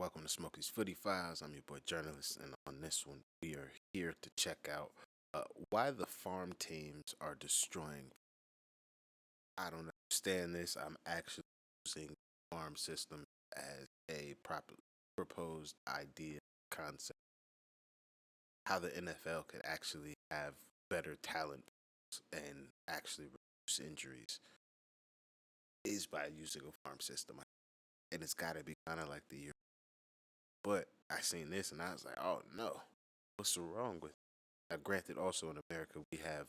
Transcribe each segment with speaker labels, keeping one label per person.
Speaker 1: welcome to Smokey Footy Files. I'm your boy Jurnalist, and on this one, we are here to check out why the farm teams are destroying. I don't understand this. I'm actually using the farm system as a proposed idea, concept, how the NFL could actually have better talent and actually reduce injuries is by using a farm system. And it's got to be kind of like the year. But I seen this and I was like, oh no, what's so wrong with it? Now, granted, also in America, we have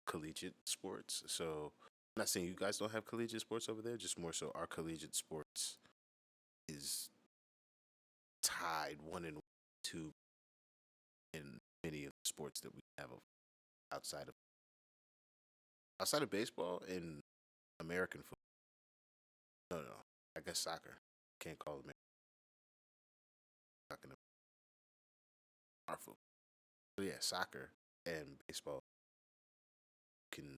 Speaker 1: collegiate sports. So I'm not saying you guys don't have collegiate sports over there, just more so our collegiate sports is tied 1-2 in many of the sports that we have outside of baseball and American football. No, I guess soccer. Can't call it American. Our football. So yeah, soccer and baseball can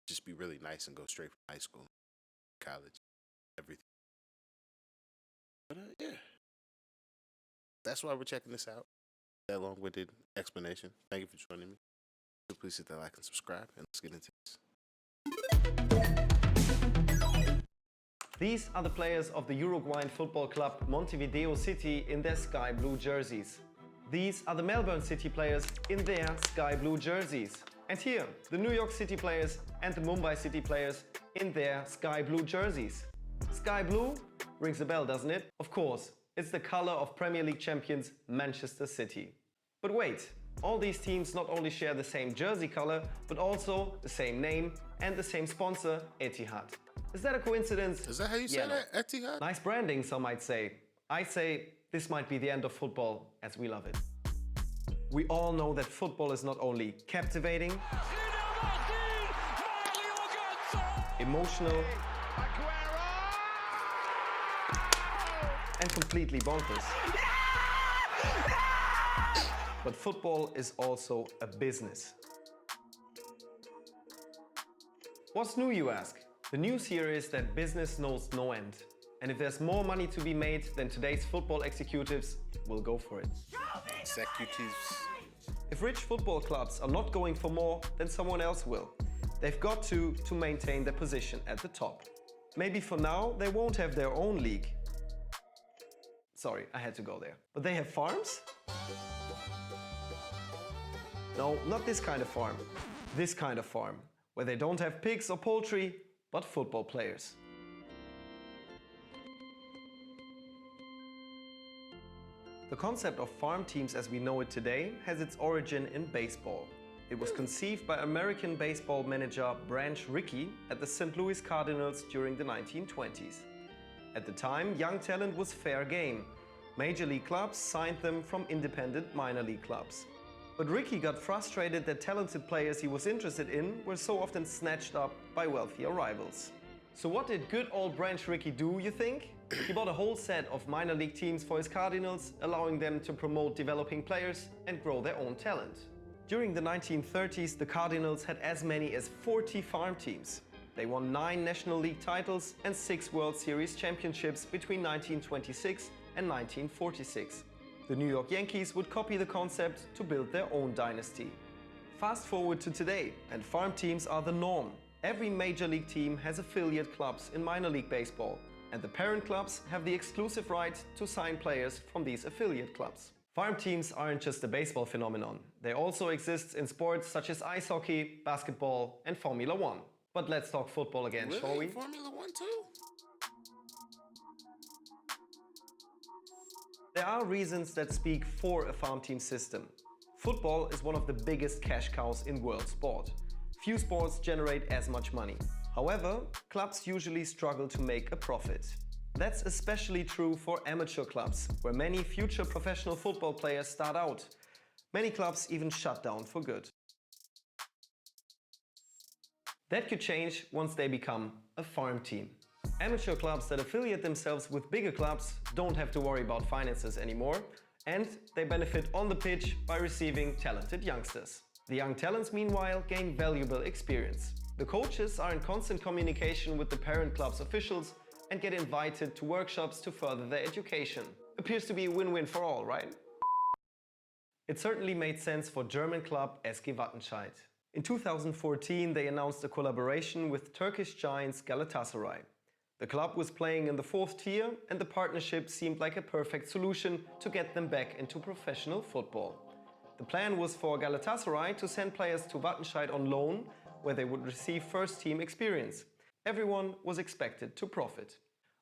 Speaker 1: just be really nice and go straight from high school, college, everything. But yeah, that's why we're checking this out. That long-winded explanation. Thank you for joining me. So please hit that like and subscribe, and let's get into this.
Speaker 2: These are the players of the Uruguayan football club Montevideo City in their sky blue jerseys. These are the Melbourne City players in their sky blue jerseys. And here, the New York City players and the Mumbai City players in their sky blue jerseys. Sky blue rings a bell, doesn't it? Of course, it's the color of Premier League champions Manchester City. But wait, all these teams not only share the same jersey color, but also the same name and the same sponsor, Etihad. Is that a coincidence?
Speaker 1: Is that how you say that, Etihad?
Speaker 2: Nice branding, some might say. I say this might be the end of football as we love it. We all know that football is not only captivating, emotional, and completely bonkers. But football is also a business. What's new, you ask? The news here is that business knows no end. And if there's more money to be made, then today's football executives will go for it.
Speaker 1: Executives.
Speaker 2: If rich football clubs are not going for more, then someone else will. They've got to maintain their position at the top. Maybe for now, they won't have their own league. Sorry, I had to go there. But they have farms? No, not this kind of farm. This kind of farm, where they don't have pigs or poultry, but football players. The concept of farm teams as we know it today has its origin in baseball. It was conceived by American baseball manager Branch Rickey at the St. Louis Cardinals during the 1920s. At the time, young talent was fair game. Major league clubs signed them from independent minor league clubs. But Rickey got frustrated that talented players he was interested in were so often snatched up by wealthier rivals. So what did good old Branch Rickey do, you think? He bought a whole set of minor league teams for his Cardinals, allowing them to promote developing players and grow their own talent. During the 1930s, the Cardinals had as many as 40 farm teams. They won 9 National League titles and 6 World Series championships between 1926 and 1946. The New York Yankees would copy the concept to build their own dynasty. Fast forward to today, and farm teams are the norm. Every major league team has affiliate clubs in minor league baseball, and the parent clubs have the exclusive right to sign players from these affiliate clubs. Farm teams aren't just a baseball phenomenon. They also exist in sports such as ice hockey, basketball, and Formula One. But let's talk football again,
Speaker 1: Really?
Speaker 2: shall we?
Speaker 1: Formula One too?
Speaker 2: There are reasons that speak for a farm team system. Football is one of the biggest cash cows in world sport. Few sports generate as much money. However, clubs usually struggle to make a profit. That's especially true for amateur clubs, where many future professional football players start out. Many clubs even shut down for good. That could change once they become a farm team. Amateur clubs that affiliate themselves with bigger clubs don't have to worry about finances anymore, and they benefit on the pitch by receiving talented youngsters. The young talents, meanwhile, gain valuable experience. The coaches are in constant communication with the parent club's officials and get invited to workshops to further their education. Appears to be a win-win for all, right? It certainly made sense for German club SG Wattenscheid. In 2014, they announced a collaboration with Turkish giants Galatasaray. The club was playing in the 4th tier, and the partnership seemed like a perfect solution to get them back into professional football. The plan was for Galatasaray to send players to Wattenscheid on loan, where they would receive first-team experience. Everyone was expected to profit.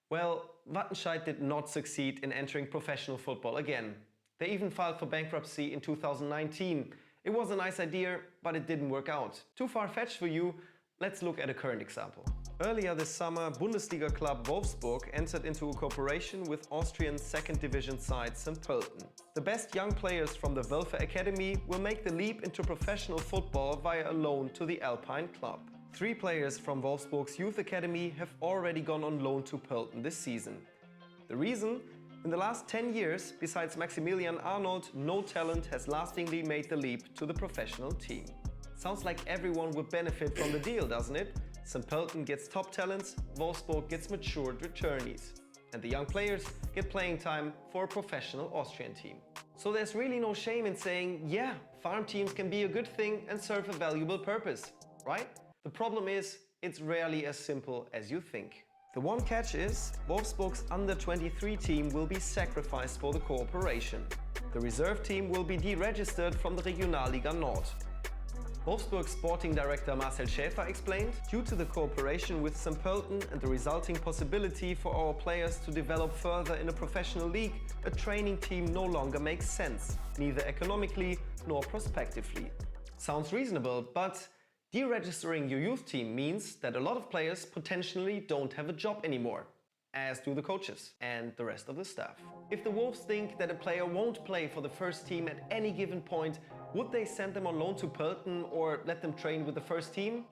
Speaker 2: Well, Wattenscheid did not succeed in entering professional football again. They even filed for bankruptcy in 2019. It was a nice idea, but it didn't work out. Too far-fetched for you? Let's look at a current example. Earlier this summer, Bundesliga club Wolfsburg entered into a cooperation with Austrian second division side St. Pölten. The best young players from the Wölfe Academy will make the leap into professional football via a loan to the Alpine club. 3 players from Wolfsburg's youth academy have already gone on loan to Pölten this season. The reason? In the last 10 years, besides Maximilian Arnold, no talent has lastingly made the leap to the professional team. Sounds like everyone would benefit from the deal, doesn't it? St. Pölten gets top talents, Wolfsburg gets matured returnees. And the young players get playing time for a professional Austrian team. So there's really no shame in saying, yeah, farm teams can be a good thing and serve a valuable purpose, right? The problem is, it's rarely as simple as you think. The one catch is, Wolfsburg's under-23 team will be sacrificed for the cooperation. The reserve team will be deregistered from the Regionalliga Nord. Wolfsburg sporting director Marcel Schäfer explained, due to the cooperation with St. Pölten and the resulting possibility for our players to develop further in a professional league, a training team no longer makes sense, neither economically nor prospectively. Sounds reasonable, but deregistering your youth team means that a lot of players potentially don't have a job anymore, as do the coaches and the rest of the staff. If the Wolves think that a player won't play for the first team at any given point, would they send them on loan to Pölten or let them train with the first team?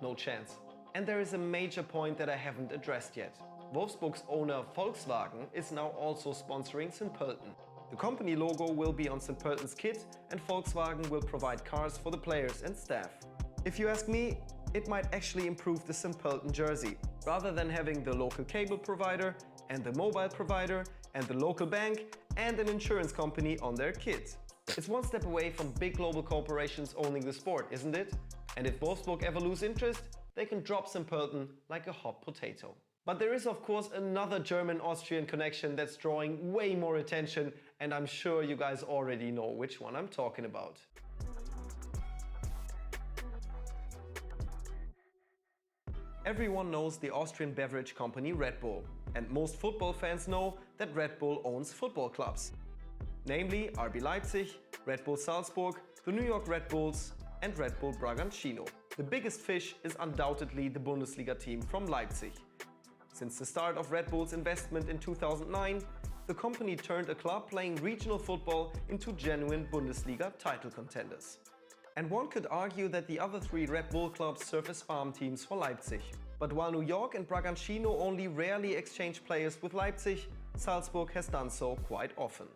Speaker 2: No chance. And there is a major point that I haven't addressed yet. Wolfsburg's owner Volkswagen is now also sponsoring St. Pölten. The company logo will be on St. Pölten's kit, and Volkswagen will provide cars for the players and staff. If you ask me, it might actually improve the St. Pölten jersey. Rather than having the local cable provider and the mobile provider and the local bank and an insurance company on their kit. It's one step away from big global corporations owning the sport, isn't it? And if Wolfsburg ever lose interest, they can drop St. Pölten like a hot potato. But there is of course another German-Austrian connection that's drawing way more attention, and I'm sure you guys already know which one I'm talking about. Everyone knows the Austrian beverage company Red Bull, and most football fans know that Red Bull owns football clubs. Namely RB Leipzig, Red Bull Salzburg, the New York Red Bulls and Red Bull Bragantino. The biggest fish is undoubtedly the Bundesliga team from Leipzig. Since the start of Red Bull's investment in 2009, the company turned a club playing regional football into genuine Bundesliga title contenders. And one could argue that the other 3 Red Bull clubs serve as farm teams for Leipzig. But while New York and Bragantino only rarely exchange players with Leipzig, Salzburg has done so quite often.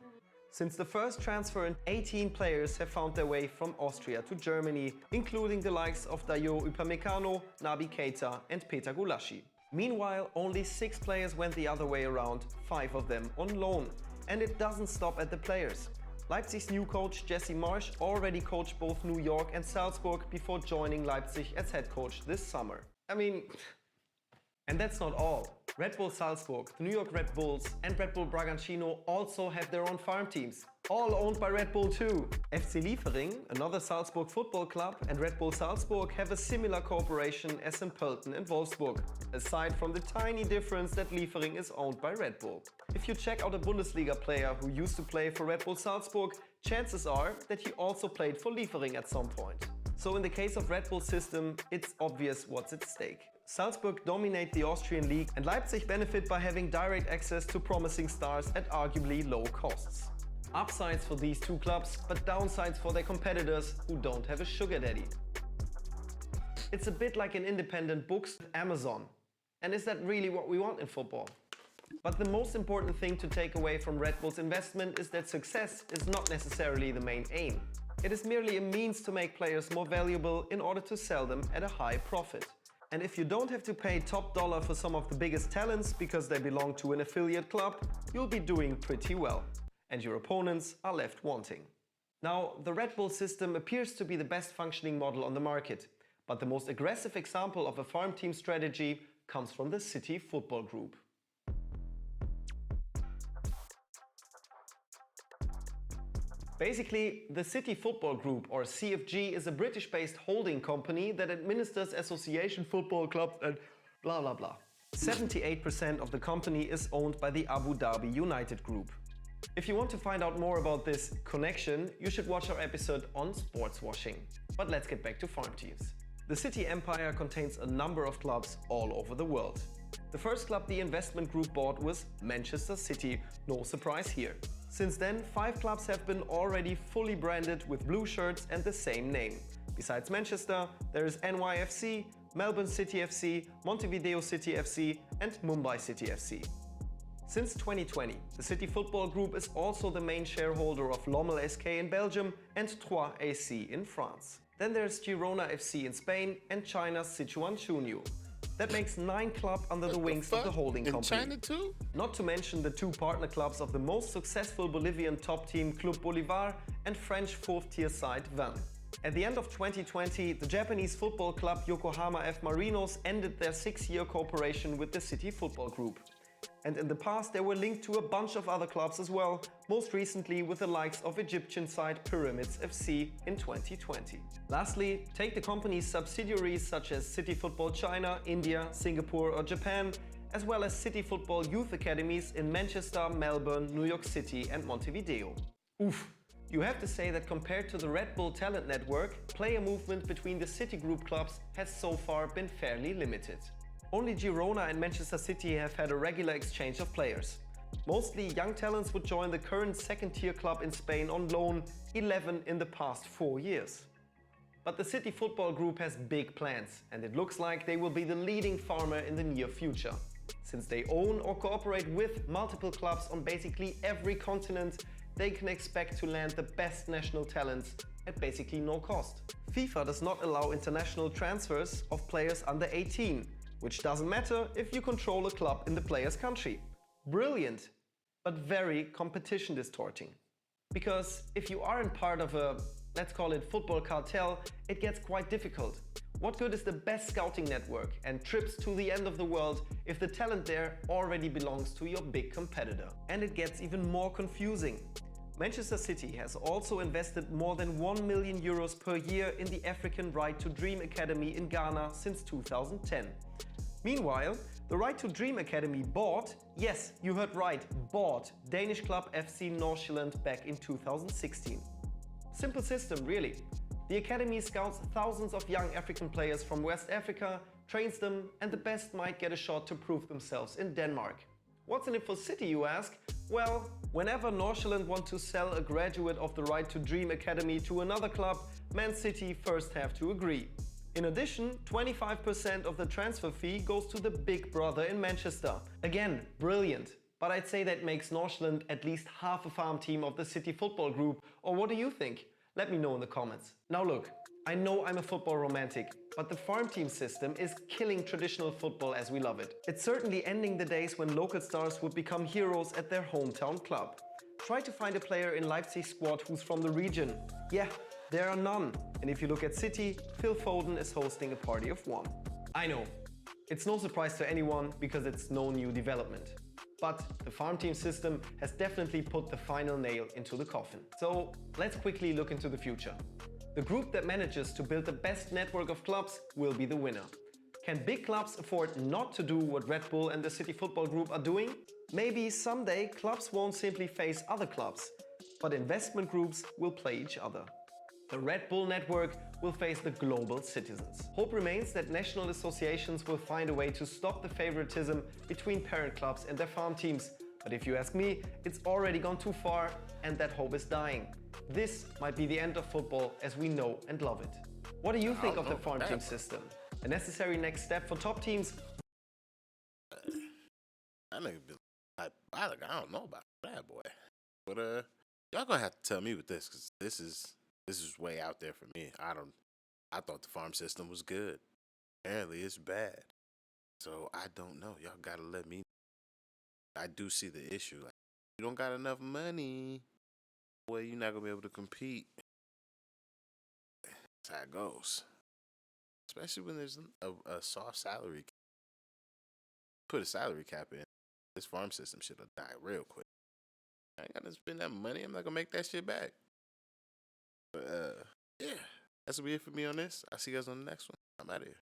Speaker 2: Since the first transfer, 18 players have found their way from Austria to Germany, including the likes of Dayo Upamecano, Naby Keita and Peter Gulaschi. Meanwhile, only 6 players went the other way around, 5 of them on loan. And it doesn't stop at the players. Leipzig's new coach Jesse Marsch already coached both New York and Salzburg before joining Leipzig as head coach this summer. And that's not all. Red Bull Salzburg, the New York Red Bulls and Red Bull Bragantino also have their own farm teams, all owned by Red Bull too. FC Liefering, another Salzburg football club, and Red Bull Salzburg have a similar cooperation as St. Pölten and Wolfsburg, aside from the tiny difference that Liefering is owned by Red Bull. If you check out a Bundesliga player who used to play for Red Bull Salzburg, chances are that he also played for Liefering at some point. So in the case of Red Bull's system, it's obvious what's at stake. Salzburg dominate the Austrian league and Leipzig benefit by having direct access to promising stars at arguably low costs. Upsides for these 2 clubs, but downsides for their competitors who don't have a sugar daddy. It's a bit like an independent books with Amazon. And is that really what we want in football? But the most important thing to take away from Red Bull's investment is that success is not necessarily the main aim. It is merely a means to make players more valuable in order to sell them at a high profit. And if you don't have to pay top dollar for some of the biggest talents because they belong to an affiliate club, you'll be doing pretty well. And your opponents are left wanting. Now, the Red Bull system appears to be the best functioning model on the market, but the most aggressive example of a farm team strategy comes from the City Football Group. Basically, the City Football Group, or CFG, is a British-based holding company that administers association football clubs and blah blah blah. 78% of the company is owned by the Abu Dhabi United Group. If you want to find out more about this connection, you should watch our episode on sports washing. But let's get back to farm teams. The City Empire contains a number of clubs all over the world. The first club the investment group bought was Manchester City, no surprise here. Since then, 5 clubs have been already fully branded with blue shirts and the same name. Besides Manchester, there is NYFC, Melbourne City FC, Montevideo City FC and Mumbai City FC. Since 2020, the City Football Group is also the main shareholder of Lommel SK in Belgium and Troyes AC in France. Then there's Girona FC in Spain and China's Sichuan Chunyu. That makes 9 clubs under the wings of the holding company.
Speaker 1: In China too?
Speaker 2: Not to mention the 2 partner clubs of the most successful Bolivian top team Club Bolivar and French 4th tier side Vannes. At the end of 2020, the Japanese football club Yokohama F. Marinos ended their 6-year cooperation with the City Football Group. And in the past they were linked to a bunch of other clubs as well, most recently with the likes of Egyptian side Pyramids FC in 2020. Lastly, take the company's subsidiaries such as City Football China, India, Singapore or Japan, as well as City Football youth academies in Manchester, Melbourne, New York City and Montevideo. Oof! You have to say that compared to the Red Bull talent network, player movement between the City Group clubs has so far been fairly limited. Only Girona and Manchester City have had a regular exchange of players. Mostly young talents would join the current 2nd tier club in Spain on loan, 11 in the past 4 years. But the City Football Group has big plans and it looks like they will be the leading farmer in the near future. Since they own or cooperate with multiple clubs on basically every continent, they can expect to land the best national talents at basically no cost. FIFA does not allow international transfers of players under 18. Which doesn't matter if you control a club in the player's country. Brilliant, but very competition distorting. Because if you aren't part of a, let's call it football cartel, it gets quite difficult. What good is the best scouting network and trips to the end of the world if the talent there already belongs to your big competitor? And it gets even more confusing. Manchester City has also invested more than €1 million per year in the African Right to Dream Academy in Ghana since 2010. Meanwhile, the Right to Dream Academy bought, yes, you heard right, bought Danish club FC Nordsjælland back in 2016. Simple system, really. The academy scouts thousands of young African players from West Africa, trains them, and the best might get a shot to prove themselves in Denmark. What's in it for City, you ask? Well, whenever Nordsjælland want to sell a graduate of the Right to Dream Academy to another club, Man City first have to agree. In addition, 25% of the transfer fee goes to the big brother in Manchester. Again, brilliant. But I'd say that makes Nordsjælland at least half a farm team of the City Football Group. Or what do you think? Let me know in the comments. Now look, I know I'm a football romantic, but the farm team system is killing traditional football as we love it. It's certainly ending the days when local stars would become heroes at their hometown club. Try to find a player in Leipzig's squad who's from the region. Yeah, there are none. And if you look at City, Phil Foden is hosting a party of 1. I know, it's no surprise to anyone because it's no new development. But the farm team system has definitely put the final nail into the coffin. So let's quickly look into the future. The group that manages to build the best network of clubs will be the winner. Can big clubs afford not to do what Red Bull and the City Football Group are doing? Maybe someday clubs won't simply face other clubs, but investment groups will play each other. The Red Bull network will face the global citizens. Hope remains that national associations will find a way to stop the favoritism between parent clubs and their farm teams. But if you ask me, it's already gone too far and that hope is dying. This might be the end of football as we know and love it. What do you think of the farm team system? A necessary next step for top teams?
Speaker 1: I don't know about that, boy. But y'all gonna have to tell me with this, because this is way out there for me. I thought the farm system was good. Apparently, it's bad. So I don't know. Y'all gotta let me. I do see the issue. Like, you don't got enough money. Well, you're not gonna be able to compete. That's how it goes. Especially when there's a soft salary. Put a salary cap in. This farm system should have died real quick. I ain't gotta spend that money. I'm not gonna make that shit back. But yeah, that's gonna be it for me on this. I'll see you guys on the next one. I'm out of here.